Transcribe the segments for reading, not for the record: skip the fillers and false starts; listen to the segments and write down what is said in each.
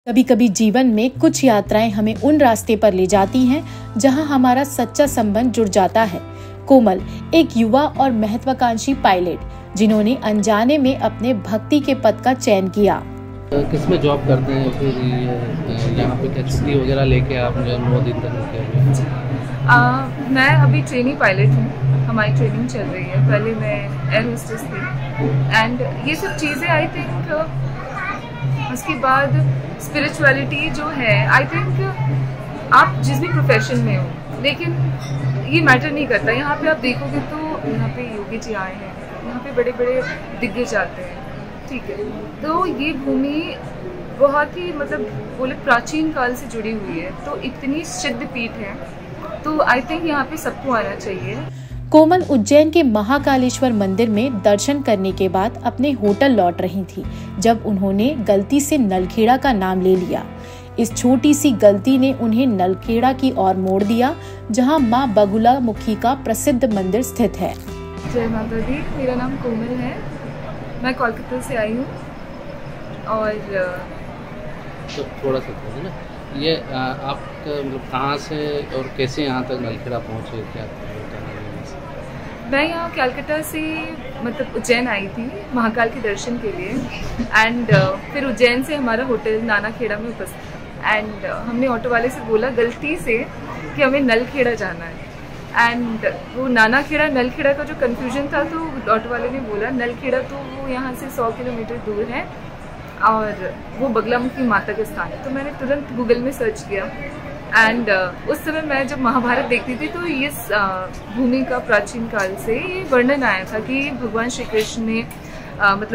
कभी कभी जीवन में कुछ यात्राएं हमें उन रास्ते पर ले जाती हैं जहां हमारा सच्चा संबंध जुड़ जाता है। कोमल एक युवा और महत्वाकांक्षी पायलट जिन्होंने अनजाने में अपने भक्ति के पथ का चयन किया। किस में जॉब करते हैं, फिर यहाँ पे क्या छुट्टी वगैरह लेके आप जो 9 दिन तक रुके हुए? मैं अभी ट्रेनिंग पायलट हूँ, हमारी ट्रेनिंग चल रही है। पहले मैं एयर होस्टेस थी एंड ये सब चीज़ें आई थिंक उसके बाद स्पिरिचुअलिटी जो है, आई थिंक आप जिस भी प्रोफेशन में हो, लेकिन ये मैटर नहीं करता। यहाँ पे आप देखोगे तो यहाँ पे योगी जी आए हैं, यहाँ पे बड़े बड़े दिग्गज आते हैं, ठीक है। तो ये भूमि बहुत ही बोले प्राचीन काल से जुड़ी हुई है, तो इतनी सिद्ध पीठ है, तो आई थिंक यहाँ पे सबको आना चाहिए। कोमल उज्जैन के महाकालेश्वर मंदिर में दर्शन करने के बाद अपने होटल लौट रही थी जब उन्होंने गलती से नलखेड़ा का नाम ले लिया। इस छोटी सी गलती ने उन्हें नलखेड़ा की ओर मोड़ दिया, जहां मां बगुला मुखी का प्रसिद्ध मंदिर स्थित है। जय माता दी, मेरा नाम कोमल है, मैं कोलकाता से आई हूँ। और तो थोड़ा सा ना ये आप कहाँ से और कैसे यहाँ तक नलखेड़ा पहुँचे, क्या? मैं यहाँ कलकत्ता से उज्जैन आई थी महाकाल के दर्शन के लिए एंड फिर उज्जैन से हमारा होटल नानाखेड़ा में उपस्थित एंड हमने ऑटो वाले से बोला गलती से कि हमें नलखेड़ा जाना है एंड वो नानाखेड़ा नलखेड़ा का जो कंफ्यूजन था, तो ऑटो वाले ने बोला नलखेड़ा तो वो यहाँ से 100 किलोमीटर दूर है और वो बगलामुखी माता का स्थान है। तो मैंने तुरंत गूगल में सर्च किया एंड उस समय मैं जब महाभारत देखती थी तो इस भूमि का प्राचीन काल से ये वर्णन आया था कि भगवान श्री कृष्ण ने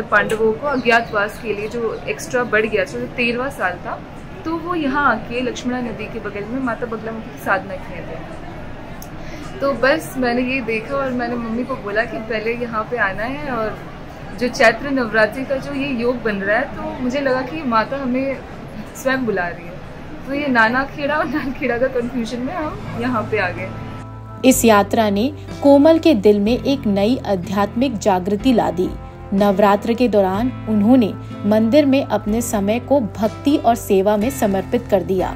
पांडवों को अज्ञातवास के लिए जो एक्स्ट्रा बढ़ गया था, जो 13वां साल था, तो वो यहाँ आके लक्ष्मणा नदी के बगल में माता बगलामुखी की साधना किए थे। तो बस मैंने ये देखा और मैंने मम्मी को बोला कि पहले यहाँ पे आना है, और जो चैत्र नवरात्रि का जो ये योग बन रहा है, तो मुझे लगा कि माता हमें स्वयं बुला रही है। तो ये नानाखेड़ा और नलखेड़ा का कंफ्यूजन में हम यहाँ पे आ गए। इस यात्रा ने कोमल के दिल में एक नई आध्यात्मिक जागृति ला दी। नवरात्र के दौरान उन्होंने मंदिर में अपने समय को भक्ति और सेवा में समर्पित कर दिया।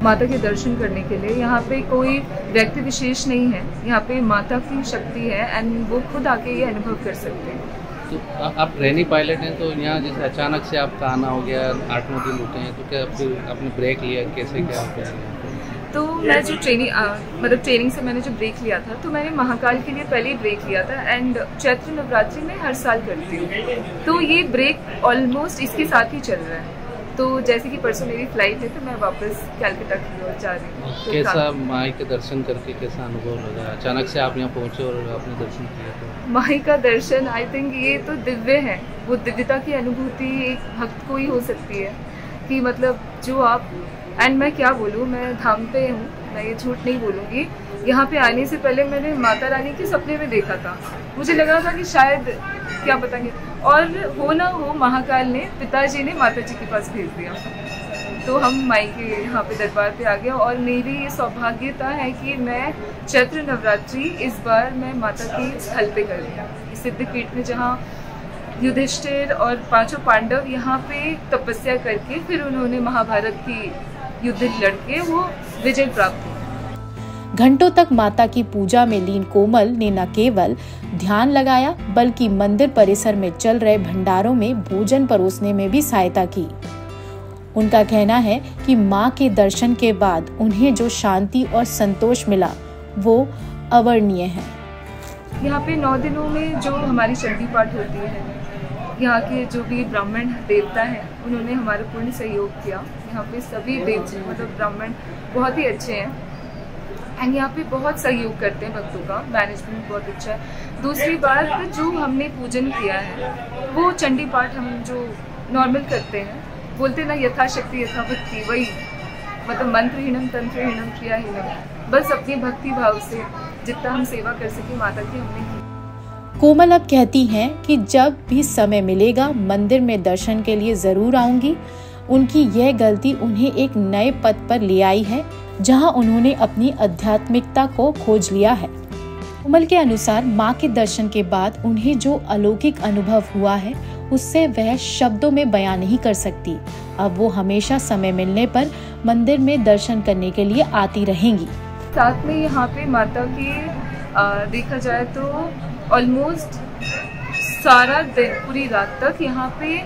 माता के दर्शन करने के लिए यहाँ पे कोई व्यक्ति विशेष नहीं है, यहाँ पे माता की शक्ति है एंड वो खुद आके ये अनुभव कर सकते हैं। तो आप ट्रेनिंग पायलट हैं, तो यहाँ जैसे अचानक से आपका आना हो गया, 8-9 दिन रुके हैं, तो क्या फिर आपने ब्रेक लिया, कैसे क्या हो गया? तो मैं जो ट्रेनिंग से मैंने जो ब्रेक लिया था, तो मैंने महाकाल के लिए पहले ही ब्रेक लिया था एंड चैत्र नवरात्रि में हर साल करती हूँ, तो ये ब्रेक ऑलमोस्ट इसके साथ ही चल रहा है। तो जैसे कि परसों मेरी फ्लाइट है, तो मैं वापस कलकत्ता की ओर जा रही हूँ। तो कैसा माई के दर्शन करके कैसा अनुभव लगा? अचानक से आप यहाँ पहुँचे और आपने दर्शन किया, तो माई का दर्शन आई थिंक ये तो दिव्य है। वो दिव्यता की अनुभूति एक भक्त को ही हो सकती है कि जो आप एंड मैं क्या बोलूँ, मैं धाम पे हूँ, मैं ये झूठ नहीं बोलूँगी। यहाँ पे आने से पहले मैंने माता रानी के सपने में देखा था, मुझे लगा था कि शायद क्या पता नहीं, और हो ना हो महाकाल ने, पिताजी ने माता जी के पास भेज दिया, तो हम माई के यहाँ पे दरबार पे आ गए। और मेरी ये सौभाग्यता है कि मैं चैत्र नवरात्रि इस बार मैं माता के स्थल पे कर रही हूँ, सिद्ध पीठ में, जहाँ युधिष्ठिर और 5 पांडव यहाँ पे तपस्या करके फिर उन्होंने महाभारत की युद्ध लड़के वो विजय प्राप्त की। घंटों तक माता की पूजा में लीन कोमल ने न केवल ध्यान लगाया बल्कि मंदिर परिसर में चल रहे भंडारों में भोजन परोसने में भी सहायता की। उनका कहना है कि मां के दर्शन के बाद उन्हें जो शांति और संतोष मिला वो अवर्णनीय है। यहाँ पे 9 दिनों में जो हमारी चंडी पाठ होती है, यहाँ के जो भी ब्राह्मण देवता हैं उन्होंने हमारा पूर्ण सहयोग किया। यहाँ पे सभी देव ब्राह्मण बहुत ही अच्छे हैं एंड यहाँ पे बहुत सहयोग करते हैं भक्तों का, मैनेजमेंट बहुत अच्छा है। दूसरी बात, जो हमने पूजन किया है वो चंडी पाठ हम जो नॉर्मल करते हैं, बोलते ना यथाशक्ति यथाभक्ति, वही मंत्रहीनम तंत्रहीनम क्रियाहीनम, बस अपनी भक्ति भाव से जितना हम सेवा कर सके माता की हमने की। कोमल अब कहती हैं कि जब भी समय मिलेगा मंदिर में दर्शन के लिए जरूर आऊंगी। उनकी यह गलती उन्हें एक नए पद पर ले आई है जहां उन्होंने अपनी आध्यात्मिकता को खोज लिया है। कोमल के अनुसार मां के दर्शन के बाद उन्हें जो अलौकिक अनुभव हुआ है उससे वह शब्दों में बयां नहीं कर सकती। अब वो हमेशा समय मिलने पर मंदिर में दर्शन करने के लिए आती रहेंगी। साथ में यहाँ पे माता की देखा जाए तो ऑलमोस्ट सारा दिन पूरी रात तक यहाँ पे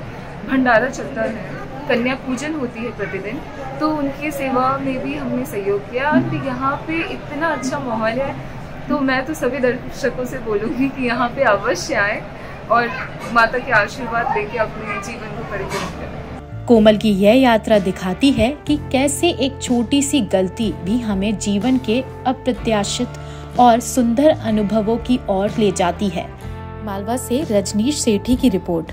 भंडारा चलता है, कन्या पूजन होती है प्रतिदिन, तो उनकी सेवा में भी हमने सहयोग किया। और यहाँ पे इतना अच्छा माहौल है, तो मैं तो सभी दर्शकों से बोलूँगी कि यहाँ पे अवश्य आए और माता के आशीर्वाद लेके अपने जीवन को परिवर्तित करें। कोमल की यह यात्रा दिखाती है कि कैसे एक छोटी सी गलती भी हमें जीवन के अप्रत्याशित और सुंदर अनुभवों की ओर ले जाती है। मालवा से रजनीश सेठी की रिपोर्ट।